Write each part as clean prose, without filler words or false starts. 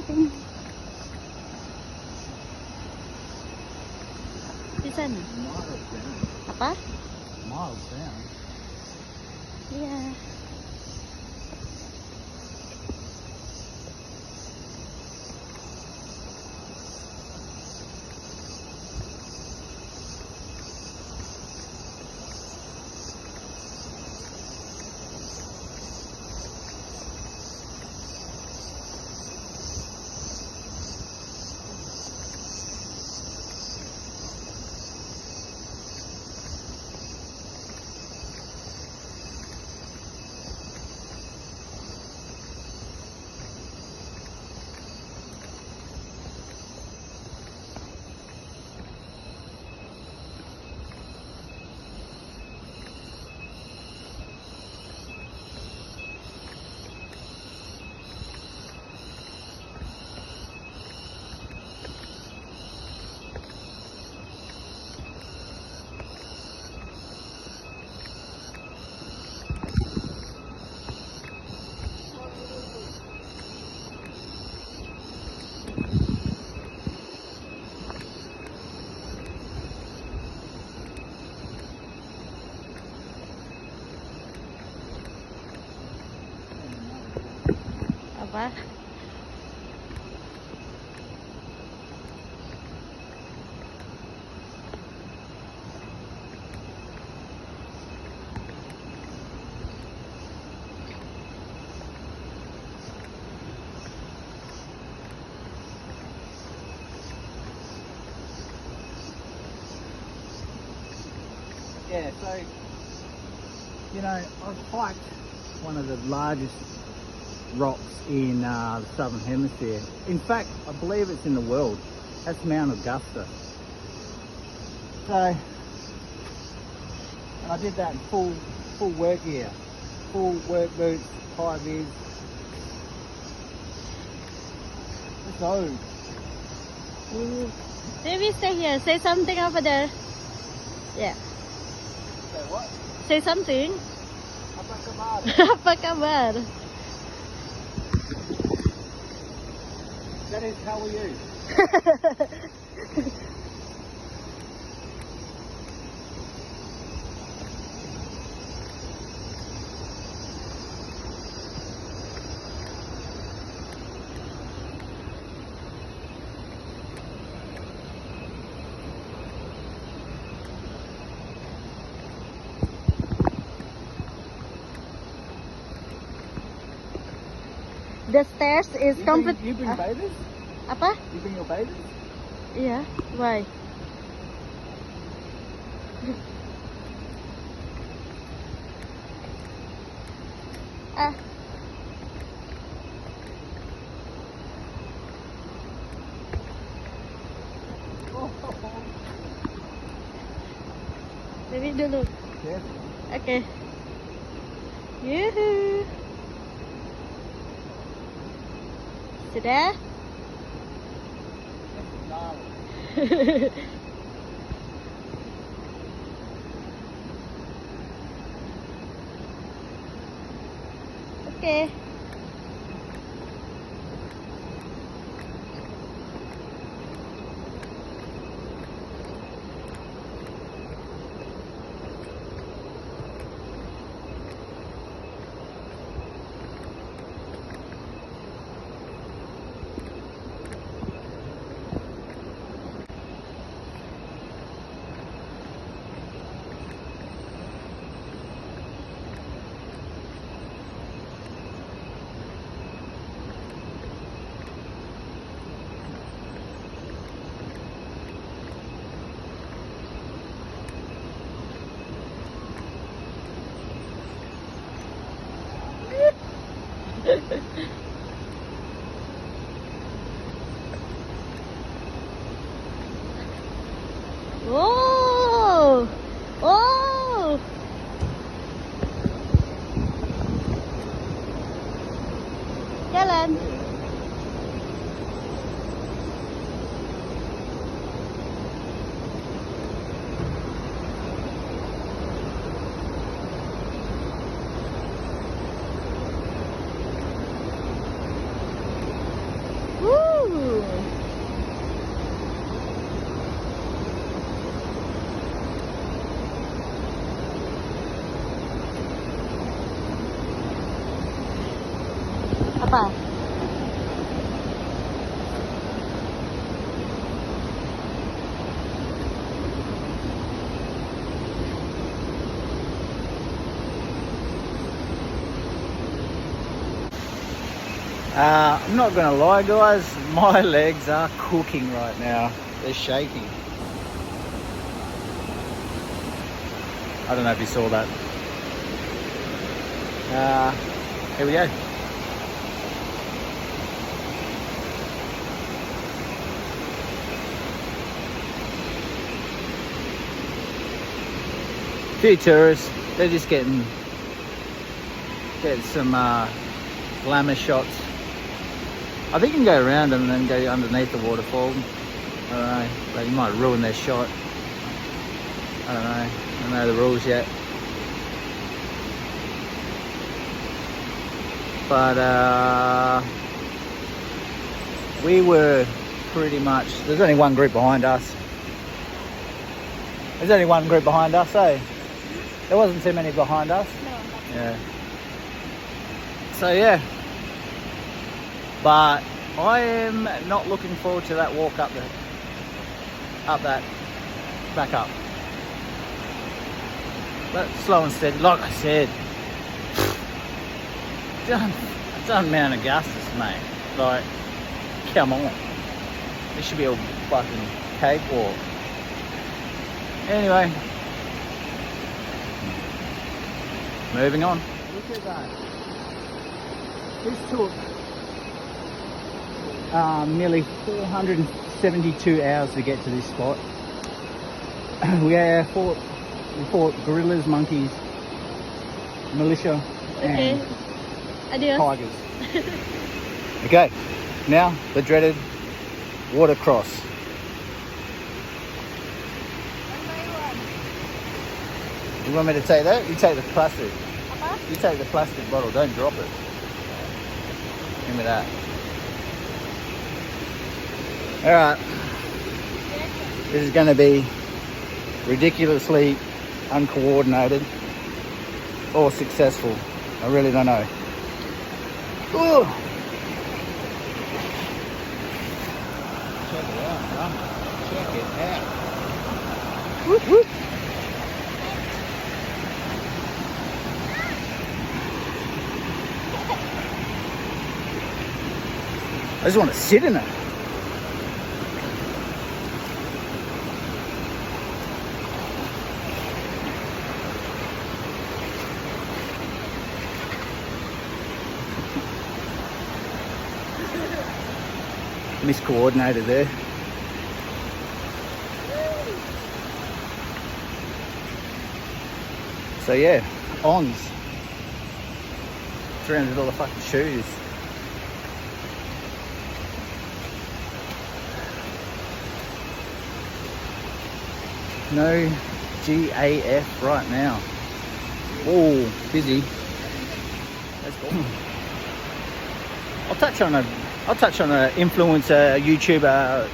Di sana. Apa? Miles down. Iya. Apa? Yeah, so, you know, I've hiked one of the largest rocks in the southern hemisphere. In fact, I believe it's in the world. That's Mount Augusta. So, and I did that in full work gear, full work boots, high vis. Let's go. Maybe stay here. Say something over there. Yeah. So what? Say something. Apa kabar? Apa kabar? That is, how are you? The stairs is complete. You bring bathers? Apa? You bring your bathers? Yeah. Why? Ah. Baby dulu. Yes. Okay. Yuhu. Sudah? Okay. Oh, oh. Jalan. Woo. I'm not gonna lie, guys, my legs are cooking right now. They're shaking. I don't know if you saw that. Here we go. Few tourists, they're just getting some glamour shots. I think you can go around them and then go underneath the waterfall. I don't know, but you might ruin their shot. I don't know the rules yet. But we were pretty much, there's only one group behind us. There's only one group behind us, eh? There wasn't too many behind us. No. Yeah. So yeah. But I am not looking forward to that walk up back up. But slow and steady, like I said. Done Mount Augustus, mate. Like, come on. This should be a fucking cakewalk. Anyway. Moving on. Look at that. This took nearly 472 hours to get to this spot. We fought gorillas, monkeys, militia, and Adios. tigers. Okay, now the dreaded water cross. You want me to take that? You take the plastic. You take the plastic bottle, don't drop it. Give me that. Alright. This is going to be ridiculously uncoordinated or successful. I really don't know. Ooh. Check it out, huh? Check it out. Whoop, whoop. I just want to sit in it. Miscoordinated there. So yeah, ons. $300 fucking shoes. No GAF right now. Oh, busy. Let's go. I'll touch on a influencer, YouTuber.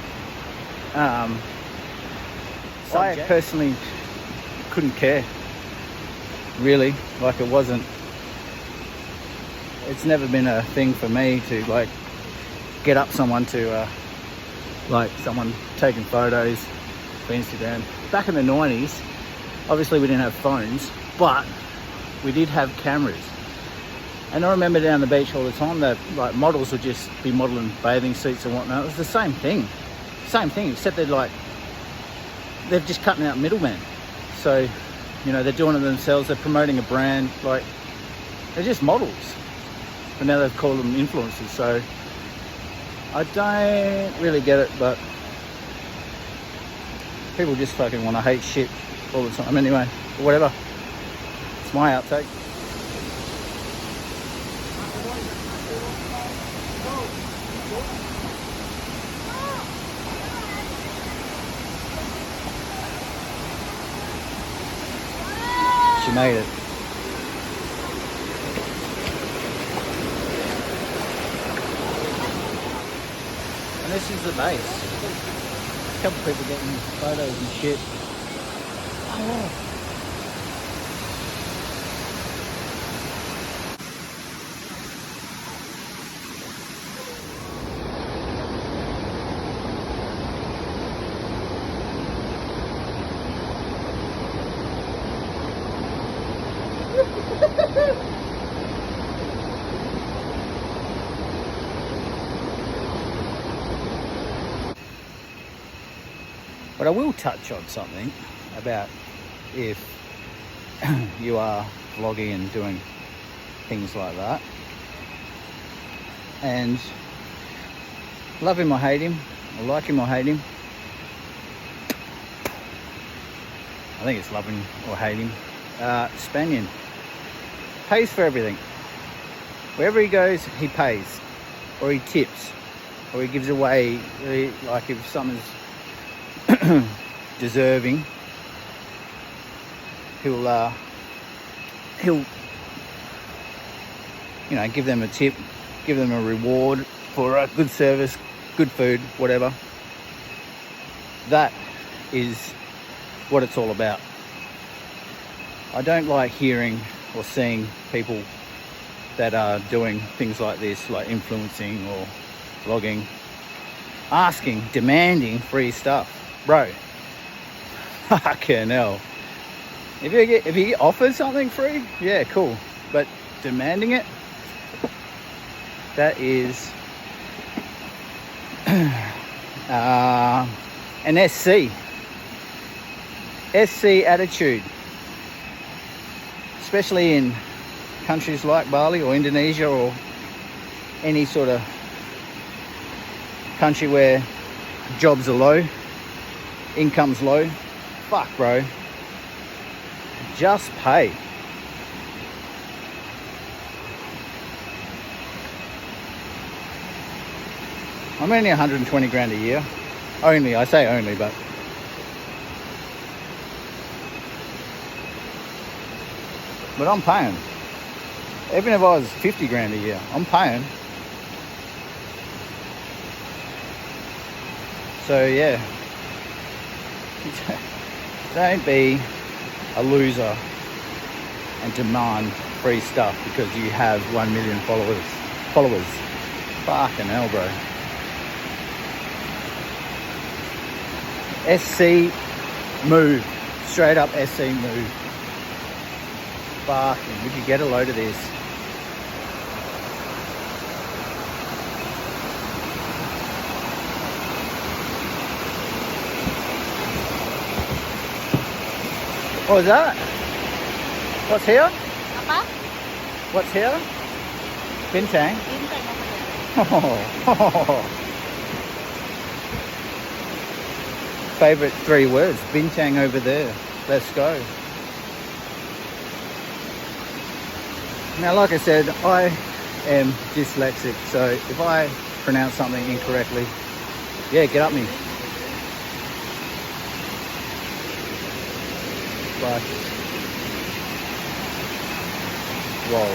I personally couldn't care. Really, like it wasn't. It's never been a thing for me to like get up someone to like someone taking photos for Instagram. Back in the 90s, obviously we didn't have phones, but we did have cameras. And I remember down the beach all the time that like models would just be modeling bathing suits and whatnot. It was the same thing, except they're just cutting out middlemen. So, you know, they're doing it themselves. They're promoting a brand. Like, they're just models, but now they've called them influencers. So I don't really get it, but people just fucking want to hate shit all the time. Anyway, whatever. It's my outtake. She made it. And this is the base. A couple people getting photos and shit. Oh. But I will touch on something about if you are vlogging and doing things like that. And love him or hate him, or like him or hate him. I think it's love him or hate him. Spaniard pays for everything. Wherever he goes, he pays, or he tips, or he gives away. Like if someone's deserving, he'll give them a tip, give them a reward for a good service, good food, whatever. That is what it's all about. I don't like hearing or seeing people that are doing things like this, like influencing or vlogging, asking, demanding free stuff. Bro, fucking hell. If you get offered something free, yeah, cool. But demanding it, that is an SC attitude, especially in countries like Bali or Indonesia or any sort of country where jobs are low, income's low. Fuck, bro, just pay. I'm only 120 grand a year. Only, I say only, but I'm paying. Even if I was 50 grand a year, I'm paying. So yeah, don't be a loser and demand free stuff because you have 1 million followers. Fucking hell, bro. SC move. Straight up SC move. Fucking, would you get a load of this? What was that? What's here? Apa? What's here? Bintang. Bintang apa tu? Favorite 3 words. Bintang over there. Let's go. Now, like I said, I am dyslexic, so if I pronounce something incorrectly, yeah, get up me. But, whoa.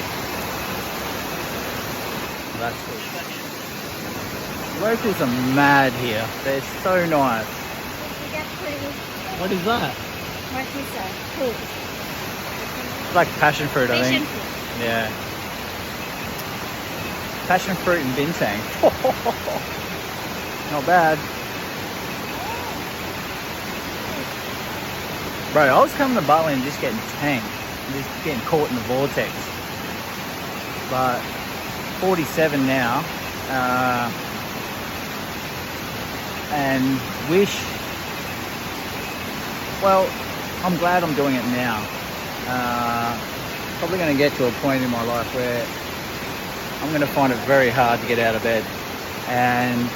That's good. Locals are mad here. They're so nice. What is that? What is that? Fruit. It's like passion fruit, I think. Passion fruit. Yeah. Passion fruit and bintang. Not bad. Bro, I was coming to Bali and just getting tanked. Just getting caught in the vortex. But 47 now. And wish... Well, I'm glad I'm doing it now. Probably going to get to a point in my life where I'm going to find it very hard to get out of bed. And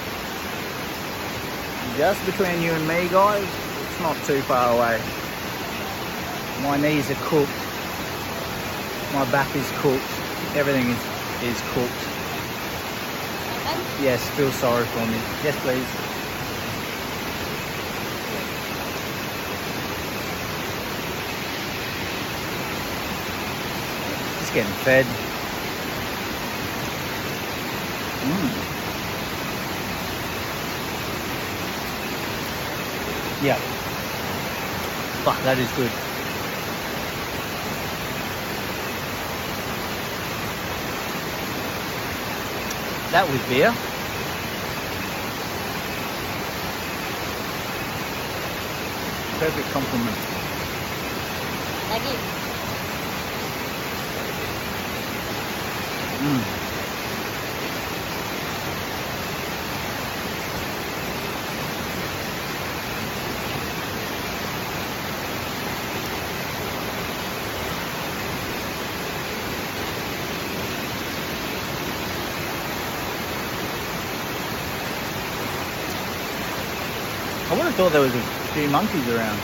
just between you and me, guys, it's not too far away. My knees are cooked. My back is cooked. Everything is cooked. Yes, feel sorry for me. Yes, please. Getting fed. Yeah. Fuck, that is good. That with beer. Perfect compliment. Lagi. would have thought there was a few monkeys around.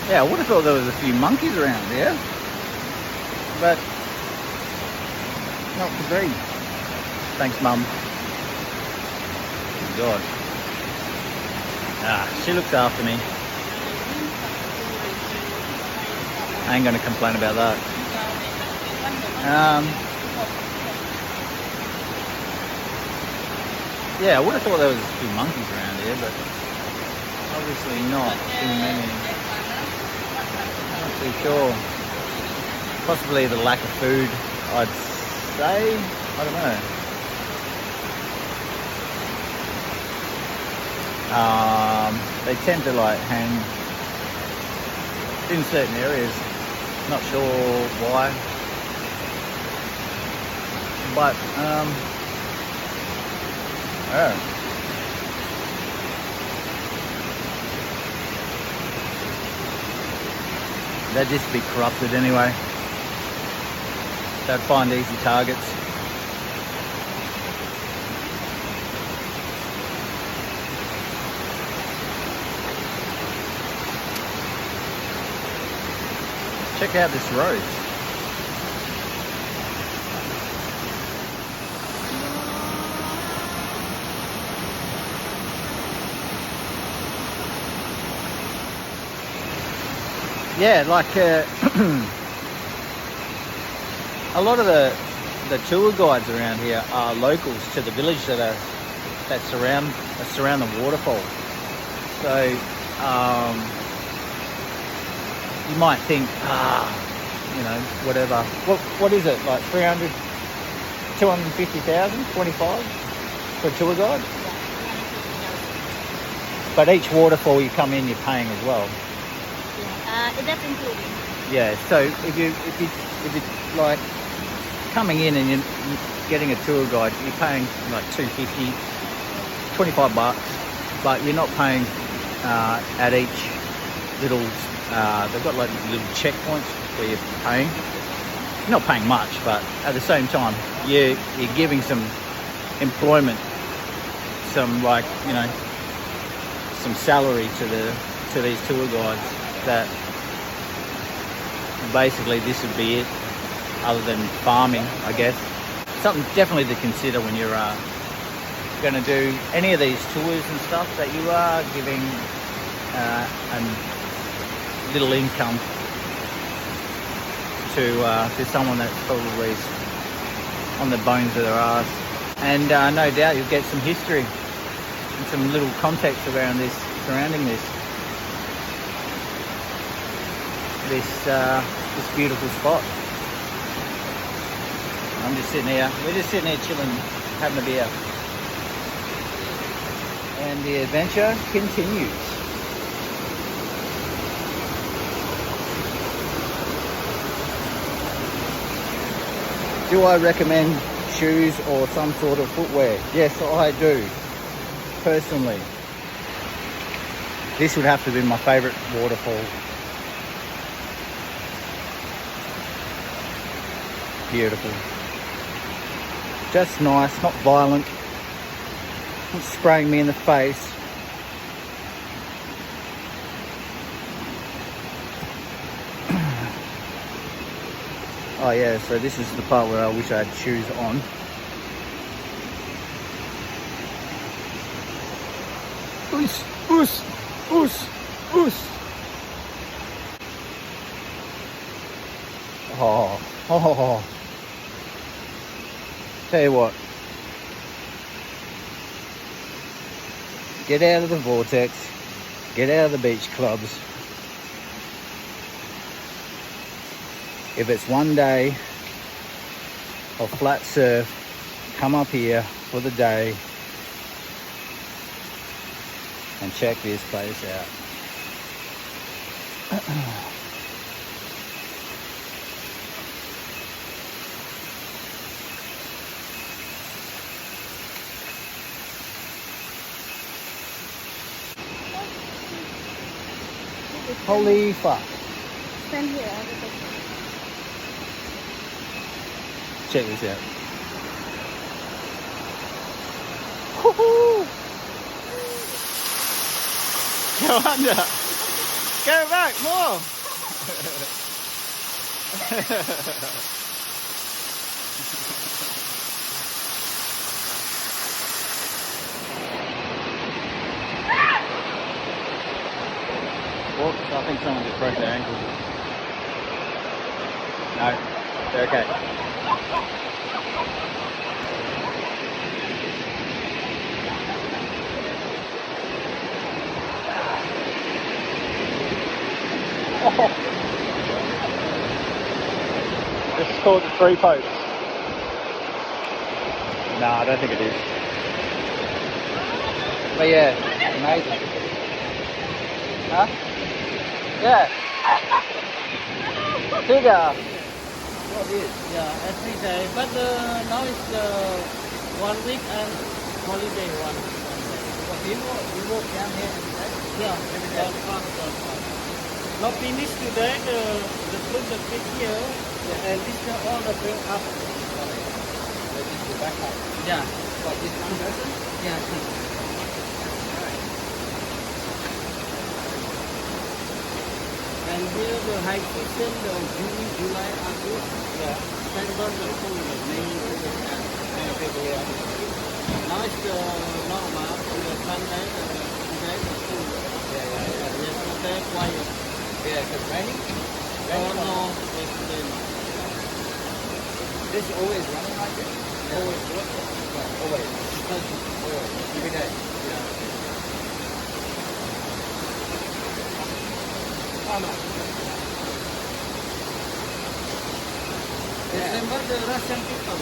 Yeah, I would have thought there was a few monkeys around here, but not to be. Thanks, Mum. Oh, God. She looks after me. I ain't going to complain about that. Yeah, I would have thought there was a few monkeys around here, but obviously not too many. Not too sure. Possibly the lack of food, I'd say. I don't know. They tend to like hang in certain areas. Not sure why. But yeah. They'd just be corrupted anyway. They'd find easy targets. Check out this road. Yeah, like a lot of the tour guides around here are locals to the village that surround the waterfall. So you might think, you know, whatever. What is it, like 300, 250,000, 25 for a tour guide? But each waterfall you come in, you're paying as well. That's including. Yeah, so if you like coming in and you're getting a tour guide, you're paying like $250, $25, but you're not paying at each little. They've got like little checkpoints where you're paying. You're not paying much, but at the same time, you're giving some employment, some like, you know, some salary to these tour guides. That basically this would be it, other than farming, I guess. Something definitely to consider when you're going to do any of these tours and stuff, that you are giving a little income to someone that's probably on the bones of their arse. And no doubt you'll get some history and some little context around this, surrounding this beautiful spot. I'm just sitting here. We're just sitting here chilling, having a beer, and the adventure continues. Do I recommend shoes or some sort of footwear? Yes, I do. Personally, this would have to be my favourite waterfall. Beautiful. Just nice, not violent. Not spraying me in the face. Oh yeah, so this is the part where I wish I had shoes on. Oos, oos, oos, oos. Oh. Tell you what. Get out of the vortex. Get out of the beach clubs. If it's one day of flat surf, come up here for the day and check this place out. Holy fuck. Stand here. I will take it. Check this out. Woohoo! Go under. Go back more. Whoops, I think someone just broke their ankle. No, they're okay. Oh. This is called the three popes. Nah, I don't think it is. But yeah, amazing. Huh? Yeah. Bigger. What is? Yeah, every day. But now it's 1 week and holiday one day. What, you walk down here every day? Yeah, every day. Not finished today. The fruit that fit here, and this is all the bring up. This is the back up. Yeah, What, this one person? yeah. And here the high season, the June, July, August. Yeah. September, the full, the May, Many people here. now it's normal. On the Sunday, today the full. Yeah. Yesterday quiet. Yeah, because raining? No, yesterday no. This is always running like this? Yeah. Always do it? Yeah, always. Always. Every day? Yeah. Oh no. December the Russian people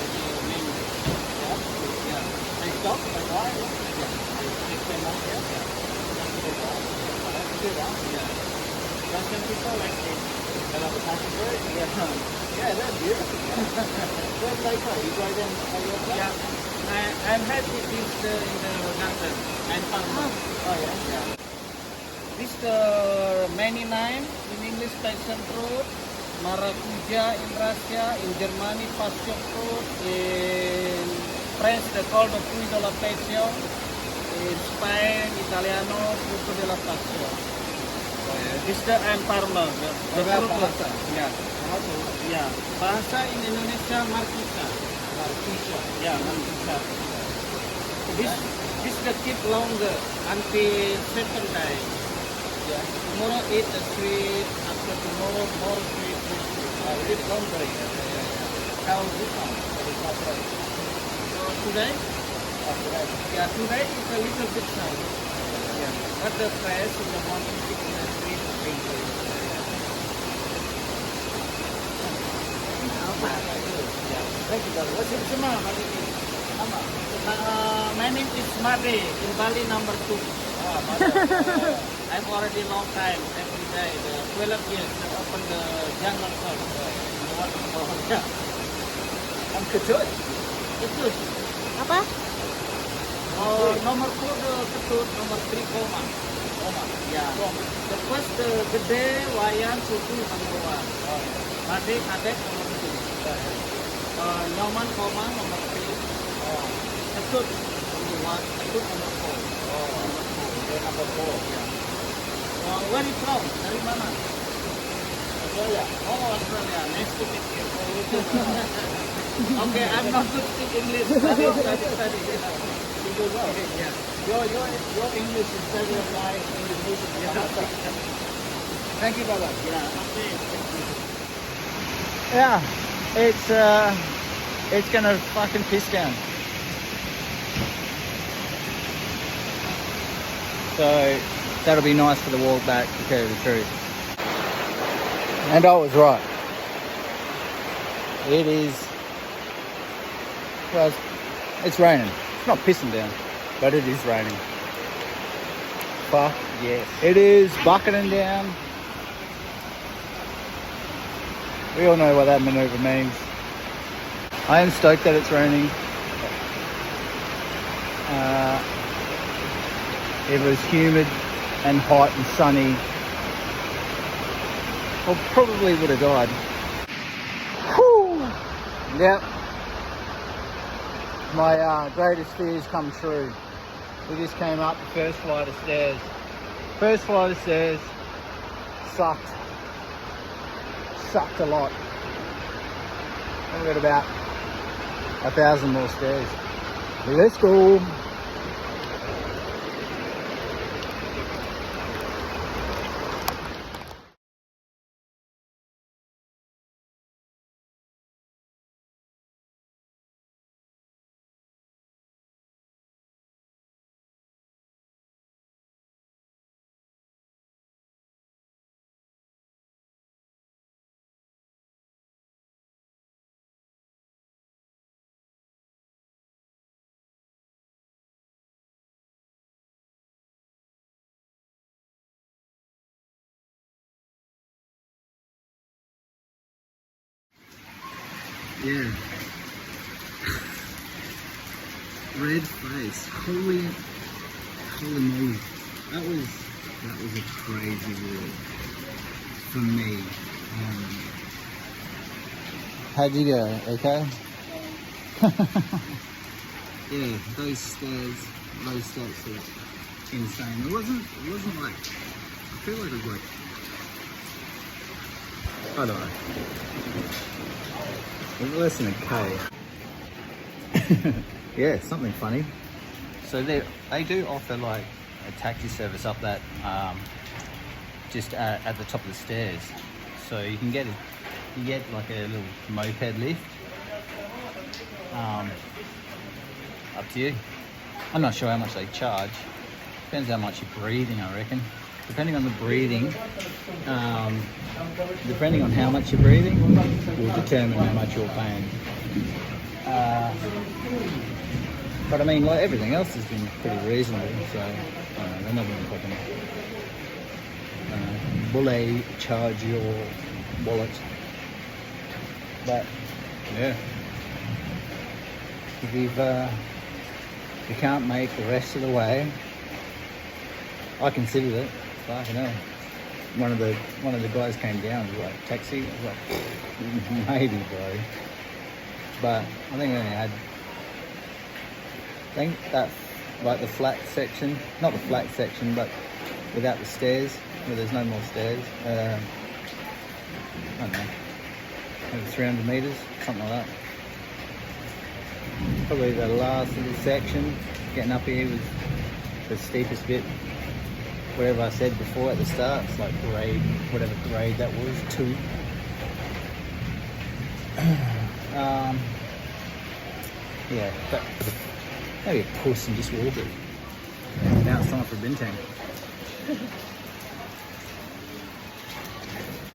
mainly. Yeah. They stop, they buy. Yeah. They spend money. Yeah. Yeah. Russian people like this. They love the country bird? Yeah. Yeah, they're beautiful. What like you buy them all yourself? Yeah. I'm happy this in the garden. I'm farmer. Oh yeah? Yeah. This the many name in English passion fruit, maracuja in Russia, in Germany passion fruit, in French they call the fruit de la passion, in Spain Italiano fruto de la passion. Oh yeah. This the I'm farmer. The What about fruit- bahasa? Yeah. Bahasa? Yeah. Bahasa in Indonesia markisa. Marquisha. Yeah, markisa. This the keep longer until second day. Yeah. Tomorrow eat the sweet, after tomorrow more sweet. Keep longer. Yeah. How is this one? What is my place? So today, After that. yeah, today is a little bit sour. Yeah, but the fresh in the morning is a sweet drink. Thank you, brother. What's your name? Mama. My name is Made in Bali number 2. I'm already long time every day. The 12 years I open the jungle shop. The waterfall. Yeah. I'm Ketut. Ketut. Apa? Nomor 4 the ketut, nomor 3 koma. Oma. Yeah. The first the gede wayan susu nomor 1. Made kadek nomor 2. Nyoman koma nomor 3. Ketut nomor 1. Ketut nomor 4. Number 4. Yeah. Where you from? Dari mana? Australia. Oh, Australia. Nice to meet you. Okay, I'm not good speak English. Study. You do well. Yeah. Your English is better than my Indonesian. Thank you, brother. Yeah. Okay. Yeah, it's gonna fucking piss down. So that'll be nice for the walk back, to tell you the truth. And I was right. It is, well, it's raining. It's not pissing down, but it is raining. Fuck yes. It is bucketing down. We all know what that maneuver means. I am stoked that it's raining. It was humid and hot and sunny. I probably would have died. Whew. Yep. My greatest fears come true. We just came up the first flight of stairs. First flight of stairs sucked. Sucked a lot. We've got about 1,000 more stairs. Let's go. Yeah. Red face. Holy moly. That was a crazy walk for me. How'd you go? Okay? Yeah, those stairs are insane. It wasn't like, I feel like it was like, I don't know. It was less than a K. Yeah, something funny. So they do offer like a taxi service up that, just at the top of the stairs. So you can get like a little moped lift. Up to you. I'm not sure how much they charge. Depends how much you're breathing, I reckon. Depending on the breathing, depending on how much you're breathing, will determine how much you're paying. But I mean, like everything else has been pretty reasonable, so they're not going to fucking bully charge your wallet. But yeah, if you can't make the rest of the way, I considered it. Fucking hell. One of the guys came down and was like, taxi? I was like, maybe, bro. But I think I only had, that, like the flat section, not the flat section, but without the stairs, where there's no more stairs. I don't know, maybe 300 meters, something like that. Probably the last little section, getting up here was the steepest bit. Whatever I said before at the start, it's like grade, whatever grade that was, 2. Yeah, but maybe a puss and just walk it. Now it's time for a bintang.